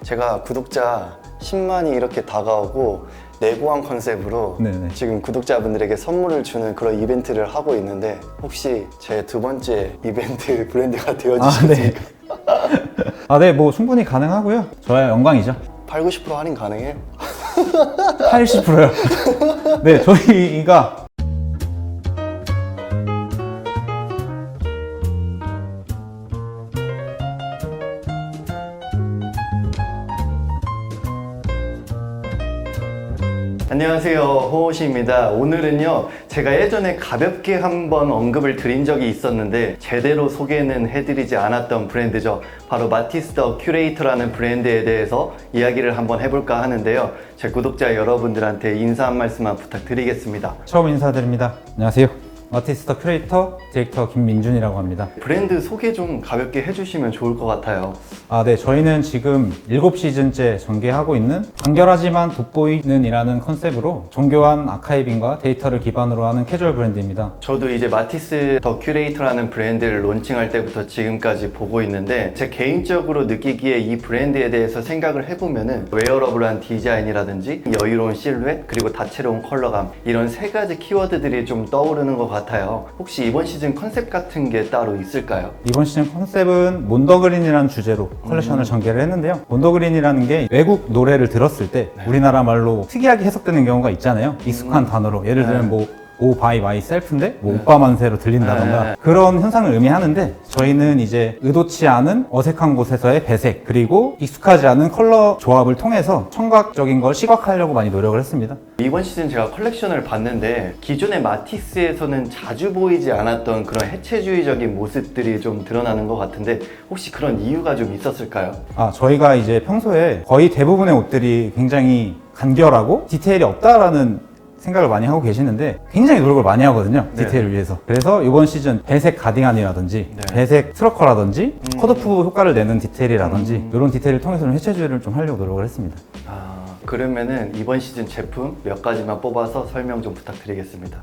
제가 구독자 10만이 이렇게 다가오고 내고한 컨셉으로 네네. 지금 구독자분들에게 선물을 주는 그런 이벤트를 하고 있는데 혹시 제 두 번째 이벤트 브랜드가 되어주시겠습니까? 네, 뭐 충분히 가능하고요. 저야 영광이죠. 8, 90% 할인 가능해요? 80%요. 네, 저희가 안녕하세요, 호호시입니다. 오늘은요, 제가 예전에 가볍게 한번 언급을 드린 적이 있었는데 제대로 소개는 해드리지 않았던 브랜드죠. 바로 마티스 더 큐레이터라는 브랜드에 대해서 이야기를 한번 해볼까 하는데요. 제 구독자 여러분들한테 인사 한 말씀만 부탁드리겠습니다. 처음 인사드립니다. 안녕하세요. 마티스 더 큐레이터 디렉터 김민준이라고 합니다. 브랜드 소개 좀 가볍게 해주시면 좋을 것 같아요. 네, 저희는 지금 7시즌째 전개하고 있는 간결하지만 돋보이는 이라는 컨셉으로 정교한 아카이빙과 데이터를 기반으로 하는 캐주얼 브랜드입니다. 저도 이제 마티스 더 큐레이터라는 브랜드를 론칭할 때부터 지금까지 보고 있는데 제 개인적으로 느끼기에 이 브랜드에 대해서 생각을 해보면은 웨어러블한 디자인이라든지 여유로운 실루엣 그리고 다채로운 컬러감 이런 세 가지 키워드들이 좀 떠오르는 것 같아요. 혹시 이번 시즌 컨셉 같은 게 따로 있을까요? 이번 시즌 컨셉은 몬더그린이라는 주제로 컬렉션을 전개를 했는데요. 몬더그린이라는 게 외국 노래를 들었을 때 우리나라 말로 특이하게 해석되는 경우가 있잖아요. 익숙한 단어로. 예를 들면 뭐 오 바이 마이 셀프인데 뭐 오빠 만세로 들린다던가 그런 현상을 의미하는데 저희는 이제 의도치 않은 어색한 곳에서의 배색 그리고 익숙하지 않은 컬러 조합을 통해서 청각적인 걸 시각화하려고 많이 노력을 했습니다. 이번 시즌 제가 컬렉션을 봤는데 기존의 마티스에서는 자주 보이지 않았던 그런 해체주의적인 모습들이 좀 드러나는 것 같은데 혹시 그런 이유가 좀 있었을까요? 저희가 이제 평소에 거의 대부분의 옷들이 굉장히 간결하고 디테일이 없다라는 생각을 많이 하고 계시는데 굉장히 노력을 많이 하거든요. 디테일을 위해서. 그래서 이번 시즌 배색 가디건이라든지 배색 트러커라든지 컷오프 효과를 내는 디테일이라든지 이런 디테일을 통해서 좀 해체주의를 좀 하려고 노력을 했습니다. 그러면은 이번 시즌 제품 몇 가지만 뽑아서 설명 좀 부탁드리겠습니다.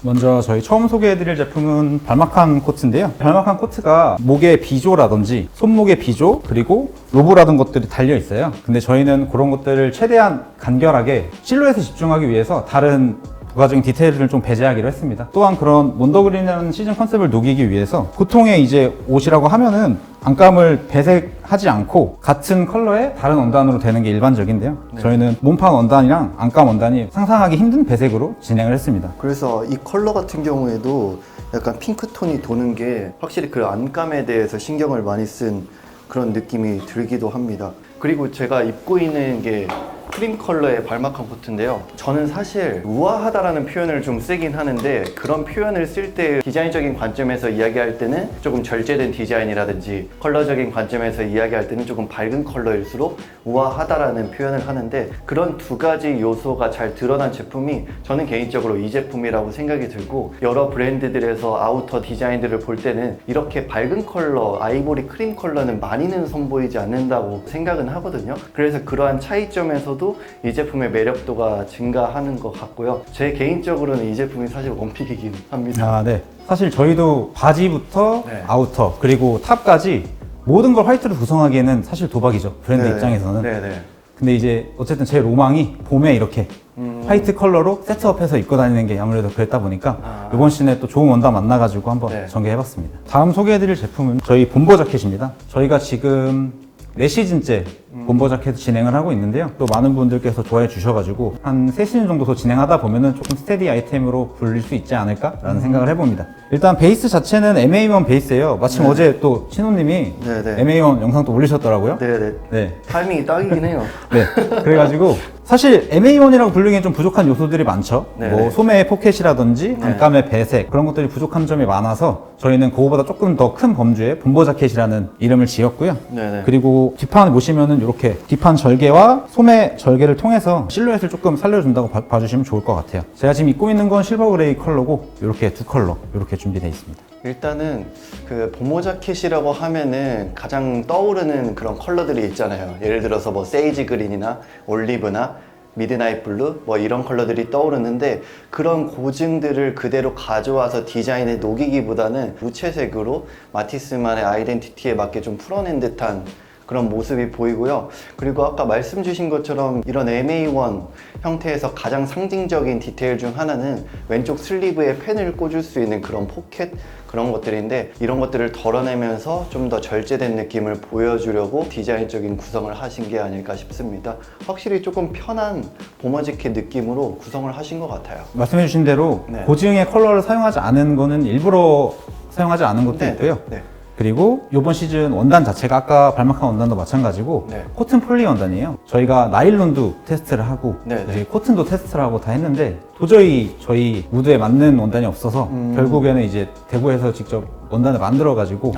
먼저 저희 처음 소개해드릴 제품은 발막한 코트인데요. 발막한 코트가 목의 비조라든지 손목의 비조 그리고 로브라든 것들이 달려 있어요. 근데 저희는 그런 것들을 최대한 간결하게 실루엣에 집중하기 위해서 다른 부가적인 디테일을 좀 배제하기로 했습니다. 또한 그런 몬더그린이라는 시즌 컨셉을 녹이기 위해서 보통의 이제 옷이라고 하면은 안감을 배색하지 않고 같은 컬러의 다른 원단으로 되는 게 일반적인데요. 저희는 몸판 원단이랑 안감 원단이 상상하기 힘든 배색으로 진행을 했습니다. 그래서 이 컬러 같은 경우에도 약간 핑크톤이 도는 게 확실히 그 안감에 대해서 신경을 많이 쓴 그런 느낌이 들기도 합니다. 그리고 제가 입고 있는 게 크림 컬러의 발막한 코트인데요. 저는 사실 우아하다라는 표현을 좀 쓰긴 하는데 그런 표현을 쓸 때 디자인적인 관점에서 이야기할 때는 조금 절제된 디자인이라든지 컬러적인 관점에서 이야기할 때는 조금 밝은 컬러일수록 우아하다라는 표현을 하는데 그런 두 가지 요소가 잘 드러난 제품이 저는 개인적으로 이 제품이라고 생각이 들고 여러 브랜드들에서 아우터 디자인들을 볼 때는 이렇게 밝은 컬러, 아이보리 크림 컬러는 많이는 선보이지 않는다고 생각은 하거든요. 그래서 그러한 차이점에서도 이 제품의 매력도가 증가하는 것 같고요. 제 개인적으로는 이 제품이 사실 원픽이긴 합니다. 네. 사실 저희도 바지부터 아우터 그리고 탑까지 모든 걸 화이트로 구성하기에는 사실 도박이죠. 브랜드 입장에서는. 근데 이제 어쨌든 제 로망이 봄에 이렇게 화이트 컬러로 세트업해서 입고 다니는 게 아무래도 그랬다 보니까 이번 시즌에 또 좋은 원단 만나가지고 한번 전개해봤습니다. 다음 소개해드릴 제품은 저희 본버 자켓입니다. 저희가 지금 4시즌째 본버 자켓 진행을 하고 있는데요. 또 많은 분들께서 좋아해 주셔가지고 한 3시즌 정도 더 진행하다 보면은 조금 스테디 아이템으로 불릴 수 있지 않을까라는 생각을 해봅니다. 일단 베이스 자체는 MA1 베이스예요. 마침 어제 또 신호님이 MA1 영상 또 올리셨더라고요. 타이밍이 딱이긴 해요. 그래가지고 사실 MA1이라고 부르기엔 좀 부족한 요소들이 많죠. 뭐 소매의 포켓이라든지 안감의 배색 그런 것들이 부족한 점이 많아서 저희는 그거보다 조금 더 큰 범주의 본버 자켓이라는 이름을 지었고요. 그리고 뒷판을 보시면은 이렇게 뒷판 절개와 소매 절개를 통해서 실루엣을 조금 살려준다고 봐주시면 좋을 것 같아요. 제가 지금 입고 있는 건 실버 그레이 컬러고 이렇게 두 컬러 이렇게 준비되어 있습니다. 일단은 그 봄모 자켓이라고 하면은 가장 떠오르는 그런 컬러들이 있잖아요. 예를 들어서 뭐 세이지 그린이나 올리브나 미드나잇 블루 뭐 이런 컬러들이 떠오르는데 그런 고증들을 그대로 가져와서 디자인에 녹이기보다는 무채색으로 마티스만의 아이덴티티에 맞게 좀 풀어낸 듯한 그런 모습이 보이고요. 그리고 아까 말씀 주신 것처럼 이런 MA1 형태에서 가장 상징적인 디테일 중 하나는 왼쪽 슬리브에 펜을 꽂을 수 있는 그런 포켓, 그런 것들인데 이런 것들을 덜어내면서 좀 더 절제된 느낌을 보여주려고 디자인적인 구성을 하신 게 아닐까 싶습니다. 확실히 조금 편한 보머지켓 느낌으로 구성을 하신 것 같아요. 말씀해 주신 대로 네. 고지형의 컬러를 사용하지 않은 거는 일부러 사용하지 않은 것도 네, 있고요. 네. 그리고 이번 시즌 원단 자체가 아까 발막한 원단도 마찬가지고 네. 코튼 폴리 원단이에요. 저희가 나일론도 테스트를 하고 네, 네. 이제 코튼도 테스트를 하고 다 했는데 도저히 저희 무드에 맞는 원단이 없어서 결국에는 이제 대구에서 직접 원단을 만들어 가지고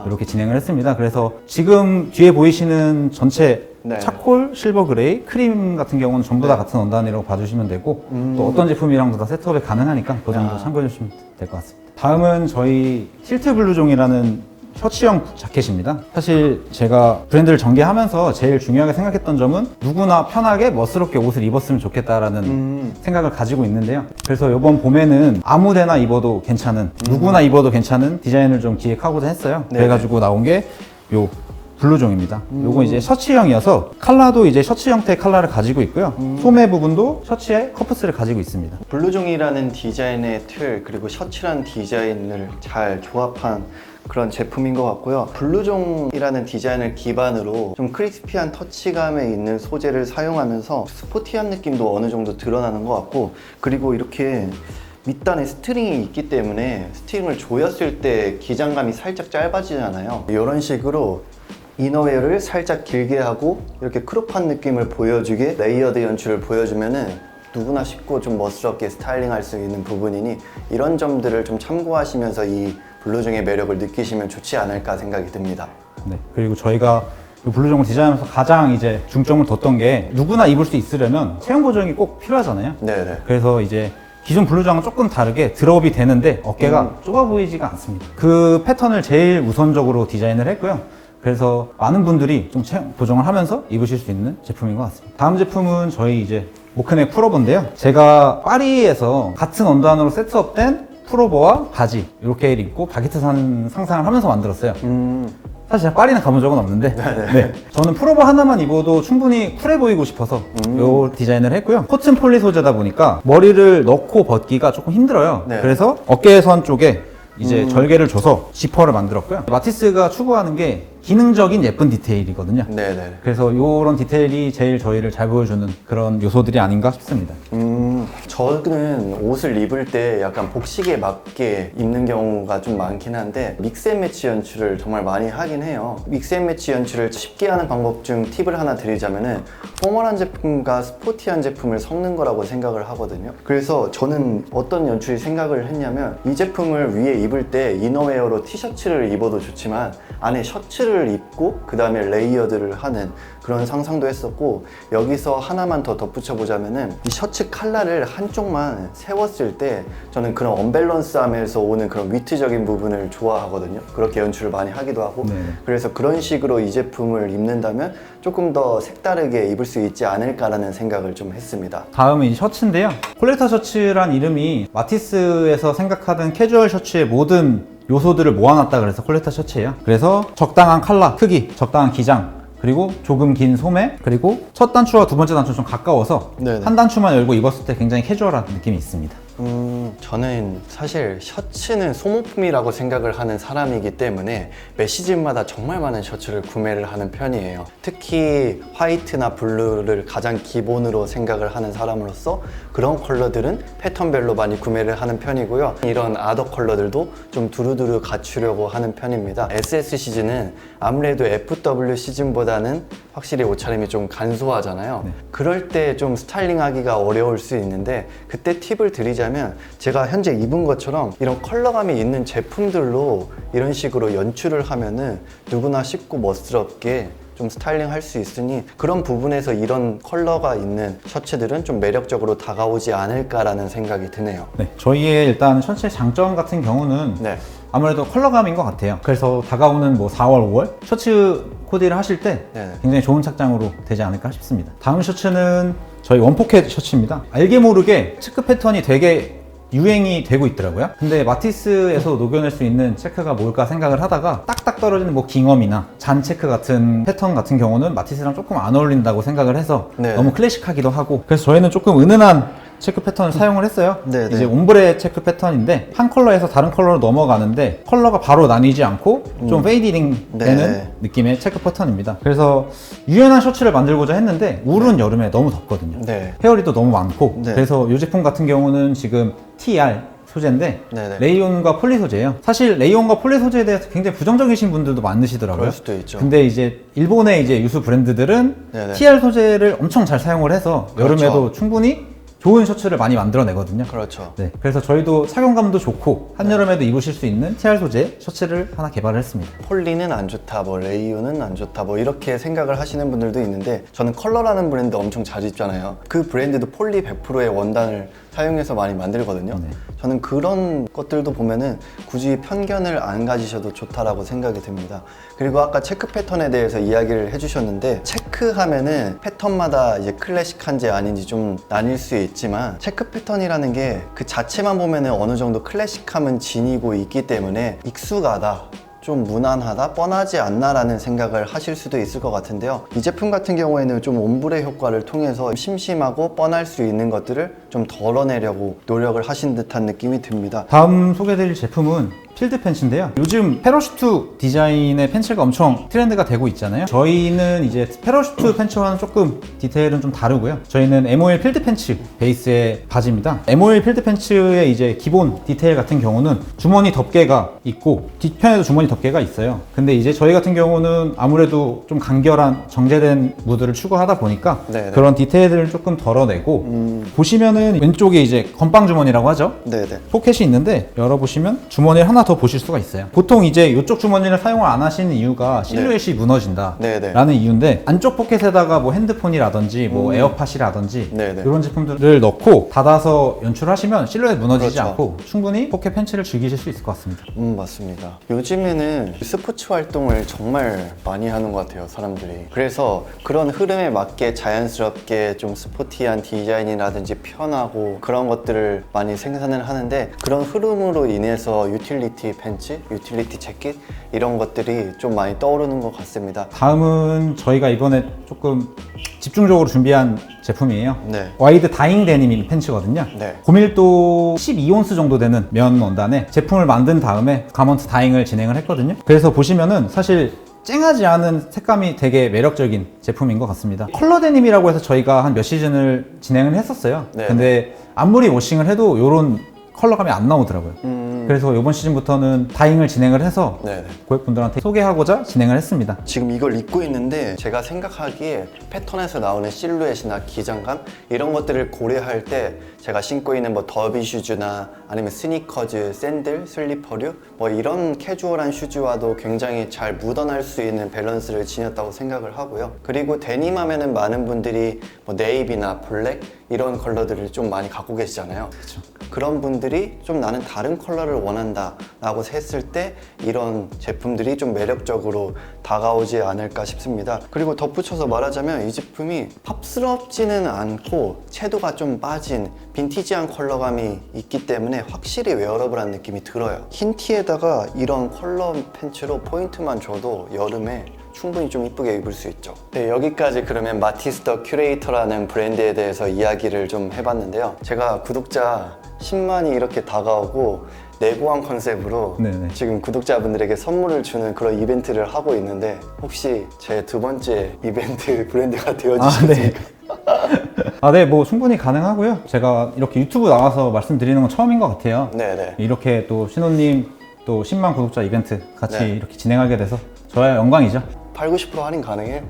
이렇게 진행을 했습니다. 그래서 지금 뒤에 보이시는 전체 네. 차콜, 실버 그레이, 크림 같은 경우는 전부 다 같은 원단이라고 봐주시면 되고 또 어떤 제품이랑도 다 셋업이 가능하니까 그 정도 참고해 주시면 될 것 같습니다. 다음은 저희 틸트 블루종이라는 셔츠형 자켓입니다. 사실 제가 브랜드를 전개하면서 제일 중요하게 생각했던 점은 누구나 편하게 멋스럽게 옷을 입었으면 좋겠다라는 생각을 가지고 있는데요. 그래서 이번 봄에는 아무데나 입어도 괜찮은, 누구나 입어도 괜찮은 디자인을 좀 기획하고자 했어요. 네. 그래가지고 나온 게 요 블루종입니다. 요거 이제 셔츠형이어서 컬러도 이제 셔츠 형태의 컬러를 가지고 있고요. 소매 부분도 셔츠의 커프스를 가지고 있습니다. 블루종이라는 디자인의 틀, 그리고 셔츠라는 디자인을 잘 조합한 그런 제품인 것 같고요. 블루종이라는 디자인을 기반으로 좀 크리스피한 터치감에 있는 소재를 사용하면서 스포티한 느낌도 어느 정도 드러나는 것 같고, 그리고 이렇게 밑단에 스트링이 있기 때문에 스트링을 조였을 때 기장감이 살짝 짧아지잖아요. 이런 식으로 이너웨어를 살짝 길게 하고 이렇게 크롭한 느낌을 보여주게 레이어드 연출을 보여주면은 누구나 쉽고 좀 멋스럽게 스타일링할 수 있는 부분이니 이런 점들을 좀 참고하시면서 이 블루종의 매력을 느끼시면 좋지 않을까 생각이 듭니다. 네. 그리고 저희가 이 블루종을 디자인하면서 가장 이제 중점을 뒀던 게 누구나 입을 수 있으려면 체형 보정이 꼭 필요하잖아요. 네네. 그래서 이제 기존 블루종은 조금 다르게 드롭이 되는데 어깨가 좁아 보이지가 않습니다. 그 패턴을 제일 우선적으로 디자인을 했고요. 그래서 많은 분들이 좀 체형 보정을 하면서 입으실 수 있는 제품인 것 같습니다. 다음 제품은 저희 이제 모크넥 풀오버인데요. 제가 파리에서 같은 원단으로 세트업된 풀오버와 바지 이렇게 입고 바게트 산 상상을 하면서 만들었어요. 사실 제가 파리는 가본 적은 없는데 네. 저는 풀오버 하나만 입어도 충분히 쿨해 보이고 싶어서 이 디자인을 했고요. 코튼 폴리 소재다 보니까 머리를 넣고 벗기가 조금 힘들어요. 네. 그래서 어깨선 쪽에 이제 절개를 줘서 지퍼를 만들었고요. 마티스가 추구하는 게 기능적인 예쁜 디테일이거든요. 네네. 그래서 이런 디테일이 제일 저희를 잘 보여주는 그런 요소들이 아닌가 싶습니다. 저는 옷을 입을 때 약간 복식에 맞게 입는 경우가 좀 많긴 한데 믹스앤매치 연출을 정말 많이 하긴 해요. 믹스앤매치 연출을 쉽게 하는 방법 중 팁을 하나 드리자면은 포멀한 제품과 스포티한 제품을 섞는 거라고 생각을 하거든요. 그래서 저는 어떤 연출이 생각을 했냐면 이 제품을 위에 입을 때 이너웨어로 티셔츠를 입어도 좋지만 안에 셔츠를 입고 그 다음에 레이어드를 하는 그런 상상도 했었고, 여기서 하나만 더 덧붙여 보자면은 이 셔츠 컬러를 한쪽만 세웠을 때 저는 그런 언밸런스함에서 오는 그런 위트적인 부분을 좋아하거든요. 그렇게 연출을 많이 하기도 하고. 네. 그래서 그런 식으로 이 제품을 입는다면 조금 더 색다르게 입을 수 있지 않을까라는 생각을 좀 했습니다. 다음은 이 셔츠인데요. 콜렉터 셔츠란 이름이 마티스에서 생각하던 캐주얼 셔츠의 모든 요소들을 모아놨다 그래서 콜렉터 셔츠예요. 그래서 적당한 컬러, 크기, 적당한 기장, 그리고 조금 긴 소매, 그리고 첫 단추와 두 번째 단추 좀 가까워서 네네. 한 단추만 열고 입었을 때 굉장히 캐주얼한 느낌이 있습니다. 저는 사실 셔츠는 소모품이라고 생각을 하는 사람이기 때문에 매 시즌마다 정말 많은 셔츠를 구매를 하는 편이에요. 특히 화이트나 블루를 가장 기본으로 생각을 하는 사람으로서 그런 컬러들은 패턴별로 많이 구매를 하는 편이고요. 이런 아더 컬러들도 좀 두루두루 갖추려고 하는 편입니다. SS 시즌은 아무래도 FW 시즌보다는 확실히 옷차림이 좀 간소하잖아요. 네. 그럴 때 좀 스타일링하기가 어려울 수 있는데 그때 팁을 드리자면 제가 현재 입은 것처럼 이런 컬러감이 있는 제품들로 이런 식으로 연출을 하면은 누구나 쉽고 멋스럽게 좀 스타일링 할 수 있으니 그런 부분에서 이런 컬러가 있는 셔츠들은 좀 매력적으로 다가오지 않을까라는 생각이 드네요. 네, 저희의 일단 셔츠의 장점 같은 경우는 네. 아무래도 컬러감인 것 같아요. 그래서 다가오는 뭐 4월, 5월 셔츠 코디를 하실 때 네. 굉장히 좋은 착장으로 되지 않을까 싶습니다. 다음 셔츠는 저희 원포켓 셔츠입니다. 알게 모르게 체크 패턴이 되게 유행이 되고 있더라고요. 근데 마티스에서 녹여낼 수 있는 체크가 뭘까 생각을 하다가 딱딱 떨어지는 뭐 깅엄이나 잔 체크 같은 패턴 같은 경우는 마티스랑 조금 안 어울린다고 생각을 해서 네. 너무 클래식하기도 하고, 그래서 저희는 조금 은은한 체크 패턴을 사용을 했어요. 네, 이제 네. 옴브레 체크 패턴인데 한 컬러에서 다른 컬러로 넘어가는데 컬러가 바로 나뉘지 않고 좀 페이딩 되는 네. 느낌의 체크 패턴입니다. 그래서 유연한 셔츠를 만들고자 했는데 울은 여름에 너무 덥거든요. 네. 헤어리도 너무 많고 네. 그래서 이 제품 같은 경우는 지금 TR 소재인데 네네. 레이온과 폴리 소재예요. 사실 레이온과 폴리 소재에 대해서 굉장히 부정적이신 분들도 많으시더라고요. 그럴 수도 있죠. 근데 이제 일본의 이제 유수 브랜드들은 네네. TR 소재를 엄청 잘 사용을 해서 그렇죠. 여름에도 충분히 좋은 셔츠를 많이 만들어내거든요. 그렇죠. 네, 그래서 저희도 착용감도 좋고 한여름에도 입으실 수 있는 TR 소재 셔츠를 하나 개발을 했습니다. 폴리는 안 좋다, 뭐 레이온은 안 좋다, 뭐 이렇게 생각을 하시는 분들도 있는데 저는 컬러라는 브랜드 엄청 자주 입잖아요. 그 브랜드도 폴리 100%의 원단을 사용해서 많이 만들거든요. 네. 저는 그런 것들도 보면은 굳이 편견을 안 가지셔도 좋다라고 생각이 듭니다. 그리고 아까 체크 패턴에 대해서 이야기를 해주셨는데 체크하면은 패턴마다 이제 클래식한지 아닌지 좀 나뉠 수 있지만 체크 패턴이라는 게 그 자체만 보면은 어느 정도 클래식함은 지니고 있기 때문에 익숙하다, 좀 무난하다, 뻔하지 않나라는 생각을 하실 수도 있을 것 같은데요. 이 제품 같은 경우에는 좀 옴브레 효과를 통해서 심심하고 뻔할 수 있는 것들을 좀 덜어내려고 노력을 하신 듯한 느낌이 듭니다. 다음 소개해드릴 제품은 필드 팬츠인데요. 요즘 패러슈트 디자인의 팬츠가 엄청 트렌드가 되고 있잖아요. 저희는 이제 패러슈트 팬츠와는 조금 디테일은 좀 다르고요. 저희는 MOL 필드 팬츠 베이스의 바지입니다. MOL 필드 팬츠의 이제 기본 디테일 같은 경우는 주머니 덮개가 있고 뒷편에도 주머니 덮개가 있어요. 근데 이제 저희 같은 경우는 아무래도 좀 간결한 정제된 무드를 추구하다 보니까 네네. 그런 디테일들을 조금 덜어내고 보시면은 왼쪽에 이제 건빵 주머니라고 하죠. 네네. 포켓이 있는데 열어보시면 주머니를 하나 더 보실 수가 있어요. 보통 이제 이쪽 주머니를 사용을 안 하시는 이유가 실루엣이 무너진다 네네. 라는 이유인데 안쪽 포켓에다가 뭐 핸드폰이라든지 뭐 에어팟이라든지 네네. 이런 제품들을 넣고 닫아서 연출하시면 실루엣 무너지지 그렇죠. 않고 충분히 포켓 팬츠를 즐기실 수 있을 것 같습니다. 맞습니다. 요즘에는 스포츠 활동을 정말 많이 하는 것 같아요, 사람들이. 그래서 그런 흐름에 맞게 자연스럽게 좀 스포티한 디자인이라든지 편하고 그런 것들을 많이 생산을 하는데 그런 흐름으로 인해서 유틸리티 팬츠, 유틸리티 재킷 이런 것들이 좀 많이 떠오르는 것 같습니다. 다음은 저희가 이번에 조금 집중적으로 준비한 제품이에요. 네. 와이드 다잉 데님 팬츠거든요. 네. 고밀도 12온스 정도 되는 면 원단에 제품을 만든 다음에 가먼트 다잉을 진행을 했거든요. 그래서 보시면은 사실 쨍하지 않은 색감이 되게 매력적인 제품인 것 같습니다. 컬러 데님이라고 해서 저희가 한 몇 시즌을 진행을 했었어요. 네. 근데 아무리 워싱을 해도 이런 컬러감이 안 나오더라고요. 그래서 이번 시즌부터는 다잉을 진행을 해서 네네. 고객분들한테 소개하고자 진행을 했습니다. 지금 이걸 입고 있는데 제가 생각하기에 패턴에서 나오는 실루엣이나 기장감 이런 것들을 고려할 때 제가 신고 있는 뭐 더비 슈즈나 아니면 스니커즈, 샌들, 슬리퍼류 뭐 이런 캐주얼한 슈즈와도 굉장히 잘 묻어날 수 있는 밸런스를 지녔다고 생각을 하고요. 그리고 데님 하면은 많은 분들이 뭐 네이비나 블랙 이런 컬러들을 좀 많이 갖고 계시잖아요. 그렇죠. 그런 분들이 좀 나는 다른 컬러를 원한다 라고 했을 때 이런 제품들이 좀 매력적으로 다가오지 않을까 싶습니다. 그리고 덧붙여서 말하자면 이 제품이 팝스럽지는 않고 채도가 좀 빠진 빈티지한 컬러감이 있기 때문에 확실히 웨어러블한 느낌이 들어요. 흰 티에다가 이런 컬러 팬츠로 포인트만 줘도 여름에 충분히 좀 이쁘게 입을 수 있죠. 네, 여기까지 그러면 마티스 더 큐레이터라는 브랜드에 대해서 이야기를 좀 해봤는데요. 제가 구독자 10만이 이렇게 다가오고 내고한 컨셉으로 네네. 지금 구독자분들에게 선물을 주는 그런 이벤트를 하고 있는데 혹시 제 두 번째 이벤트 브랜드가 되어주시겠습니까? 네, 뭐 충분히 가능하고요. 제가 이렇게 유튜브 나와서 말씀드리는 건 처음인 것 같아요. 네네. 이렇게 또 신호님 또 10만 구독자 이벤트 같이 네. 이렇게 진행하게 돼서 저야 영광이죠. 8, 90% 할인 가능해요?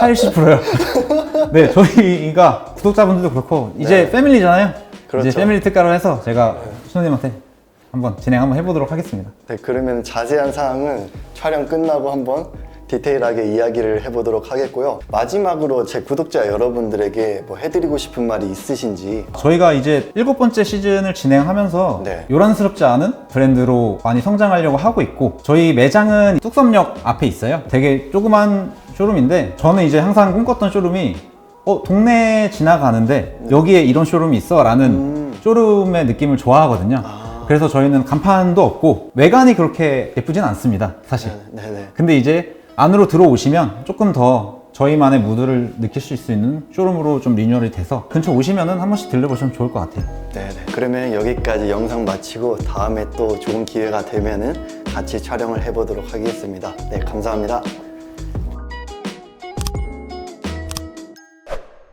80%요. 네, 저희가 구독자분들도 그렇고 이제 네. 패밀리잖아요. 그렇죠. 이제 패밀리 특가로 해서 제가 신호님한테 한번 진행 한번 해보도록 하겠습니다. 네, 그러면 자세한 사항은 촬영 끝나고 한번 디테일하게 이야기를 해보도록 하겠고요. 마지막으로 제 구독자 여러분들에게 뭐 해드리고 싶은 말이 있으신지. 저희가 이제 7번째 시즌을 진행하면서 네. 요란스럽지 않은 브랜드로 많이 성장하려고 하고 있고 저희 매장은 뚝섬역 앞에 있어요. 되게 조그만 쇼룸인데 저는 이제 항상 꿈꿨던 쇼룸이 동네 지나가는데 여기에 이런 쇼룸이 있어 라는 쇼룸의 느낌을 좋아하거든요. 그래서 저희는 간판도 없고 외관이 그렇게 예쁘진 않습니다, 사실. 네네. 근데 이제 안으로 들어오시면 조금 더 저희만의 무드를 느끼실 수 있는 쇼룸으로 좀 리뉴얼이 돼서 근처 오시면은 한 번씩 들려보시면 좋을 것 같아요. 네네. 그러면 여기까지 영상 마치고 다음에 또 좋은 기회가 되면은 같이 촬영을 해보도록 하겠습니다. 네, 감사합니다.